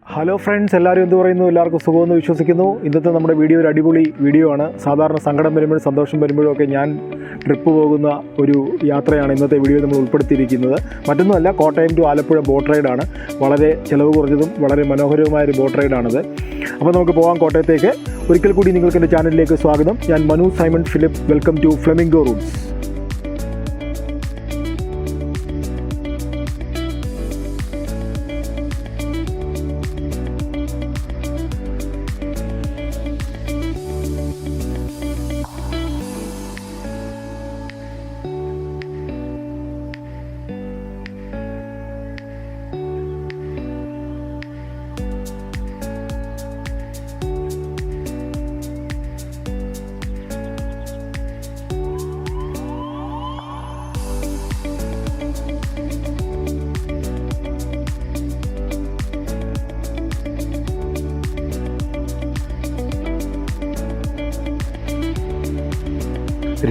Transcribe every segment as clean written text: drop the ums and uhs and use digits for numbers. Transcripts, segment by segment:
Hello friends, എല്ലാവരും എന്ത് പറയുന്നു? എല്ലാവർക്കും സുഖമെന്ന് വിശ്വസിക്കുന്നു. ഇന്നത്തെ നമ്മുടെ വീഡിയോ ഒരു അടിപൊളി വീഡിയോ ആണ്. സാധാരണ സങ്കടം വരുമ്പോഴും സന്തോഷം വരുമ്പോഴും ഒക്കെ ഞാൻ ട്രിപ്പ് പോകുന്ന ഒരു യാത്രയാണ് ഇന്നത്തെ വീഡിയോയിൽ നമ്മൾ ഉൾപ്പെടുത്തിയിരിക്കുന്നത്. മറ്റൊന്നുമല്ല, കോട്ടയം ടു ആലപ്പുഴ ബോട്ട് റൈഡാണ്. വളരെ ചിലവ് കുറഞ്ഞതും വളരെ മനോഹരവുമായൊരു ബോട്ട് റൈഡാണത്. അപ്പോൾ നമുക്ക് പോകാം കോട്ടയത്തേക്ക്. ഒരിക്കൽ കൂടി നിങ്ങൾക്ക് എൻ്റെ ചാനലിലേക്ക് സ്വാഗതം. ഞാൻ Manu Simon Philip. Welcome to Flamingo Routes.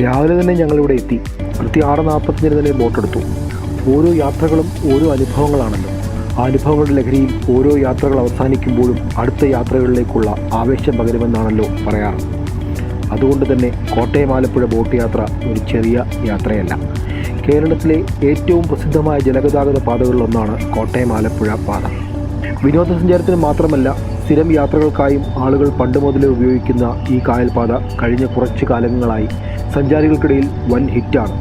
രാവിലെ തന്നെ ഞങ്ങളിവിടെ എത്തി. കൃത്യം 6:45 തന്നെ ബോട്ടെടുത്തു. ഓരോ യാത്രകളും ഓരോ അനുഭവങ്ങളാണല്ലോ. ആ അനുഭവങ്ങളുടെ ലഹരിയിൽ ഓരോ യാത്രകൾ അവസാനിക്കുമ്പോഴും അടുത്ത യാത്രകളിലേക്കുള്ള ആവേശം പകരുമെന്നാണല്ലോ പറയാറ്. അതുകൊണ്ട് തന്നെ കോട്ടയം ആലപ്പുഴ ബോട്ട് യാത്ര ഒരു ചെറിയ യാത്രയല്ല. കേരളത്തിലെ ഏറ്റവും പ്രസിദ്ധമായ ജലഗതാഗത പാതകളിലൊന്നാണ് കോട്ടയം ആലപ്പുഴ പാത. വിനോദസഞ്ചാരത്തിന് മാത്രമല്ല, സ്ഥിരം യാത്രകൾക്കായും ആളുകൾ പണ്ട് മുതലേ ഉപയോഗിക്കുന്ന ഈ കായൽപാത കഴിഞ്ഞ കുറച്ച് കാലങ്ങളായി സഞ്ചാരികൾക്കിടയിൽ വൻ ഹിറ്റാണ്.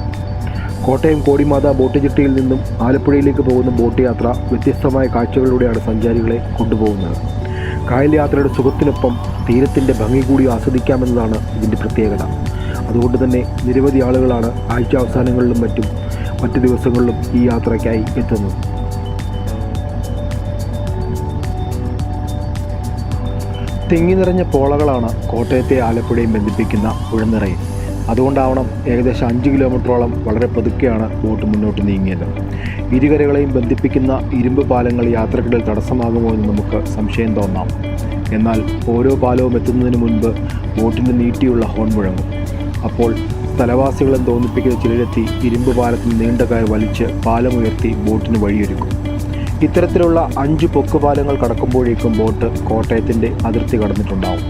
കോട്ടയം കോടിമാത ബോട്ട് ജെട്ടിയിൽ നിന്നും ആലപ്പുഴയിലേക്ക് പോകുന്ന ബോട്ട് യാത്ര വ്യത്യസ്തമായ കാഴ്ചകളിലൂടെയാണ് സഞ്ചാരികളെ കൊണ്ടുപോകുന്നത്. കായൽ യാത്രയുടെ സുഖത്തിനൊപ്പം തീരത്തിൻ്റെ ഭംഗി കൂടി ആസ്വദിക്കാമെന്നതാണ് ഇതിൻ്റെ പ്രത്യേകത. അതുകൊണ്ട് തന്നെ നിരവധി ആളുകളാണ് ആഴ്ച അവസാനങ്ങളിലും മറ്റു ദിവസങ്ങളിലും ഈ യാത്രയ്ക്കായി എത്തുന്നത്. തിങ്ങി നിറഞ്ഞ പോളകളാണ് കോട്ടയത്തെ ആലപ്പുഴയും ബന്ധിപ്പിക്കുന്ന പുഴനിറയിൽ. അതുകൊണ്ടാവണം ഏകദേശം 5 കിലോമീറ്ററോളം വളരെ പതുക്കെയാണ് ബോട്ട് മുന്നോട്ട് നീങ്ങിയത്. ഇരുകരകളെയും ബന്ധിപ്പിക്കുന്ന ഇരുമ്പ് പാലങ്ങൾ യാത്രക്കിടയിൽ തടസ്സമാകുമോ എന്ന് നമുക്ക് സംശയം തോന്നാം. എന്നാൽ ഓരോ പാലവും എത്തുന്നതിന് മുൻപ് ബോട്ടിൻ്റെ നീട്ടിയുള്ള ഹോൺ മുഴങ്ങും. അപ്പോൾ സ്ഥലവാസികളെ തോന്നിപ്പിക്കുന്ന ചിലരെത്തി ഇരുമ്പ് പാലത്തിൽ നീണ്ട കയർ വലിച്ച് പാലമുയർത്തി ബോട്ടിന് വഴിയൊരുക്കും. ഇത്തരത്തിലുള്ള 5 പൊക്കുപാലങ്ങൾ കടക്കുമ്പോഴേക്കും ബോട്ട് കോട്ടയത്തിൻ്റെ അതിർത്തി കടന്നിട്ടുണ്ടാവും.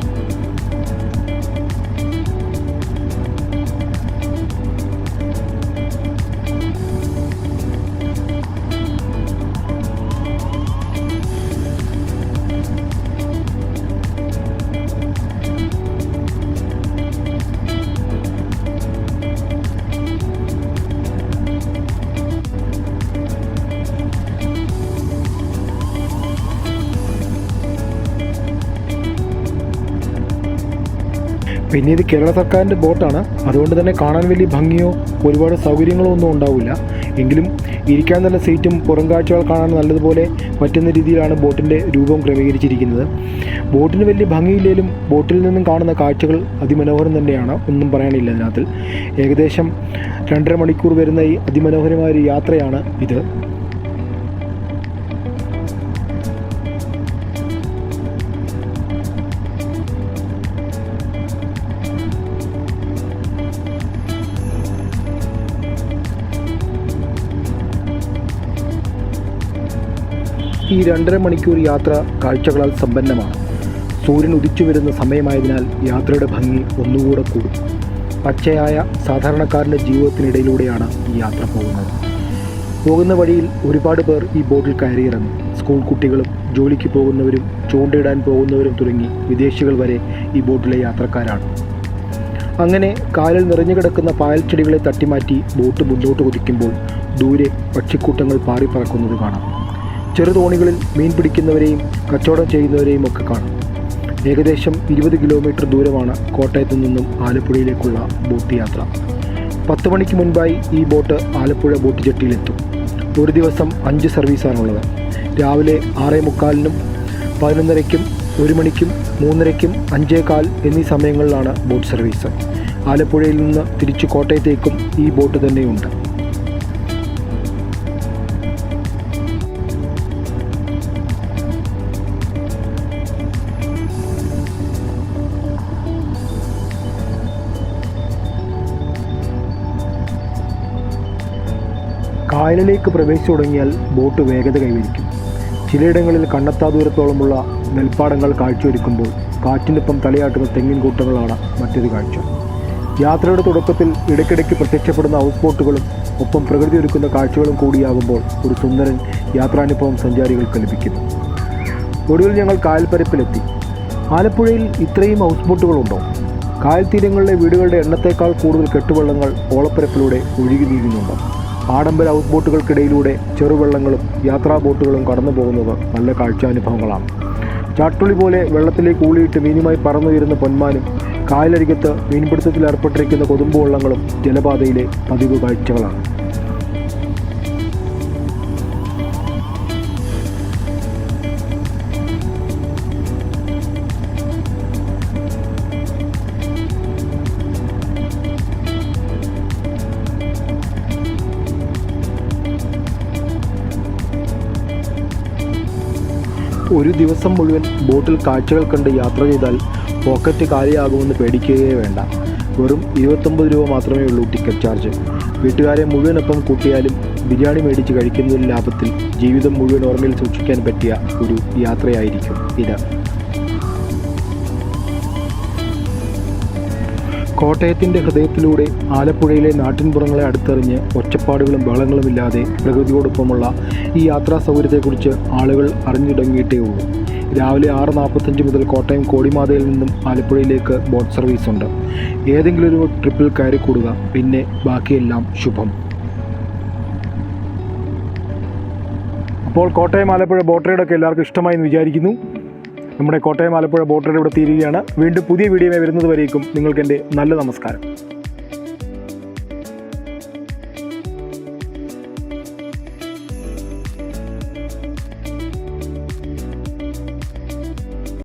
പിന്നെ ഇത് കേരള സർക്കാരിൻ്റെ ബോട്ടാണ്. അതുകൊണ്ട് തന്നെ കാണാൻ വലിയ ഭംഗിയോ ഒരുപാട് സൗകര്യങ്ങളോ ഒന്നും ഉണ്ടാവില്ല. എങ്കിലും ഇരിക്കാൻ നല്ല സീറ്റും പുറം കാഴ്ചകൾ കാണാൻ നല്ലതുപോലെ പറ്റുന്ന രീതിയിലാണ് ബോട്ടിൻ്റെ രൂപം ക്രമീകരിച്ചിരിക്കുന്നത്. ബോട്ടിന് വലിയ ഭംഗിയില്ലെങ്കിലും ബോട്ടിൽ നിന്നും കാണുന്ന കാഴ്ചകൾ അതിമനോഹരം തന്നെയാണ്. ഒന്നും പറയാനില്ല അതിനകത്ത്. ഏകദേശം 2.5 മണിക്കൂർ വരുന്ന ഈ അതിമനോഹരമായ ഒരു യാത്രയാണ് ഇത്. ഈ 2.5 മണിക്കൂർ യാത്ര കാഴ്ചകളാൽ സമ്പന്നമാണ്. സൂര്യൻ ഉദിച്ചു വരുന്ന സമയമായതിനാൽ യാത്രയുടെ ഭംഗി ഒന്നുകൂടെ കൂടും. പച്ചയായ സാധാരണക്കാരൻ്റെ ജീവിതത്തിനിടയിലൂടെയാണ് ഈ യാത്ര പോകുന്നത്. പോകുന്ന വഴിയിൽ ഒരുപാട് പേർ ഈ ബോട്ടിൽ കയറിയിറങ്ങും. സ്കൂൾ കുട്ടികളും ജോലിക്ക് പോകുന്നവരും ചൂണ്ടയിടാൻ പോകുന്നവരും തുടങ്ങി വിദേശികൾ വരെ ഈ ബോട്ടിലെ യാത്രക്കാരാണ്. അങ്ങനെ കായലിൽ നിറഞ്ഞു കിടക്കുന്ന പായൽച്ചെടികളെ തട്ടിമാറ്റി ബോട്ട് മുന്നോട്ട് കുതിക്കുമ്പോൾ ദൂരെ പക്ഷിക്കൂട്ടങ്ങൾ പാറിപ്പറക്കുന്നത് കാണാം. ചെറുതോണികളിൽ മീൻ പിടിക്കുന്നവരെയും കച്ചവടം ചെയ്യുന്നവരെയും ഒക്കെ കാണാം. ഏകദേശം 20 കിലോമീറ്റർ ദൂരമാണ് കോട്ടയത്തു നിന്നും ആലപ്പുഴയിലേക്കുള്ള ബോട്ട് യാത്ര. 10 മണിക്ക് മുൻപായി ഈ ബോട്ട് ആലപ്പുഴ ബോട്ട് ജെട്ടിയിലെത്തും. ഒരു ദിവസം 5 സർവീസാണുള്ളത്. രാവിലെ 6:45, 11:30, 1 മണിക്കും 3:30, 5:15 എന്നീ സമയങ്ങളിലാണ് ബോട്ട് സർവീസ്. ആലപ്പുഴയിൽ നിന്ന് തിരിച്ച് കോട്ടയത്തേക്കും ഈ ബോട്ട് തന്നെയുണ്ട്. കായലിലേക്ക് പ്രവേശിച്ചു തുടങ്ങിയാൽ ബോട്ട് വേഗത കൈവരിക്കും. ചിലയിടങ്ങളിൽ കണ്ണെത്താ ദൂരത്തോളമുള്ള നെൽപ്പാടങ്ങൾ കാഴ്ചയൊരുക്കുമ്പോൾ കാറ്റിനൊപ്പം തലയാട്ടുന്ന തെങ്ങിൻ കൂട്ടങ്ങളാണ് മറ്റൊരു കാഴ്ച. യാത്രയുടെ തുടക്കത്തിൽ ഇടയ്ക്കിടയ്ക്ക് പ്രത്യക്ഷപ്പെടുന്ന ഹൗസ് ബോട്ടുകളും ഒപ്പം പ്രകൃതി ഒരുക്കുന്ന കാഴ്ചകളും കൂടിയാകുമ്പോൾ ഒരു സുന്ദരൻ യാത്രാനുഭവം സഞ്ചാരികൾക്ക് ലഭിക്കുന്നു. ഒടുവിൽ ഞങ്ങൾ കായൽപ്പരപ്പിലെത്തി. ആലപ്പുഴയിൽ ഇത്രയും ഹൗസ് ബോട്ടുകളുണ്ടോ? കായൽ തീരങ്ങളിലെ വീടുകളുടെ എണ്ണത്തേക്കാൾ കൂടുതൽ കെട്ടുവള്ളങ്ങൾ ഓളപ്പരപ്പിലൂടെ ഒഴുകി നീങ്ങുന്നുണ്ട്. ആഡംബര ഹൗസ് ബോട്ടുകൾക്കിടയിലൂടെ ചെറുവള്ളങ്ങളും യാത്രാ ബോട്ടുകളും കടന്നു പോകുന്നത് നല്ല കാഴ്ചാനുഭവങ്ങളാണ്. ചാട്ടുളി പോലെ വെള്ളത്തിലേക്ക് ഊളിയിട്ട് മീനുമായി പറന്നുയരുന്ന പൊന്മാനും കായലരികത്ത് മീൻപിടുത്തത്തിൽ ഏർപ്പെട്ടിരിക്കുന്ന കൊതുമ്പ് വള്ളങ്ങളും ജലപാതയിലെ പതിവ് കാഴ്ചകളാണ്. ഒരു ദിവസം മുഴുവൻ ബോട്ടിൽ കാഴ്ചകൾ കണ്ട് യാത്ര ചെയ്താൽ പോക്കറ്റ് കാലിയാകുമെന്ന് പേടിക്കുകയേ വേണ്ട. വെറും 29 രൂപ മാത്രമേ ഉള്ളൂ ടിക്കറ്റ് ചാർജ്. വീട്ടുകാരെ മുഴുവനൊപ്പം കൂട്ടിയാലും ബിരിയാണി മേടിച്ച് കഴിക്കുന്നതിൽ ലാഭത്തിൽ ജീവിതം മുഴുവൻ ഓർമ്മയിൽ സൂക്ഷിക്കാൻ പറ്റിയ ഒരു യാത്രയായിരിക്കും ഇത്. കോട്ടയത്തിൻ്റെ ഹൃദയത്തിലൂടെ ആലപ്പുഴയിലെ നാട്ടിൻപുറങ്ങളെ അടുത്തെറിഞ്ഞ് ഒച്ചപ്പാടുകളും ബഹളങ്ങളുമില്ലാതെ പ്രകൃതിയോടൊപ്പമുള്ള ഈ യാത്രാ സൗകര്യത്തെക്കുറിച്ച് ആളുകൾ അറിഞ്ഞു തുടങ്ങിയിട്ടേ ഉള്ളൂ. രാവിലെ 6:45 മുതൽ കോട്ടയം കോടിമാതയിൽ നിന്നും ആലപ്പുഴയിലേക്ക് ബോട്ട് സർവീസ് ഉണ്ട്. ഏതെങ്കിലും ഒരു ട്രിപ്പിൽ കയറിക്കൂടുക, പിന്നെ ബാക്കിയെല്ലാം ശുഭം. അപ്പോൾ കോട്ടയം ആലപ്പുഴ ബോട്ട് റൈഡൊക്കെ എല്ലാവർക്കും ഇഷ്ടമായി എന്ന് വിചാരിക്കുന്നു. നമ്മുടെ കോട്ടയം ആലപ്പുഴ ബോട്ട് റൈഡ് ഇവിടെ തീരുകയാണ്. വീണ്ടും പുതിയ വീഡിയോയുമായി വരുന്നത് വരേക്കും നിങ്ങൾക്ക് എൻ്റെ നല്ല നമസ്കാരം.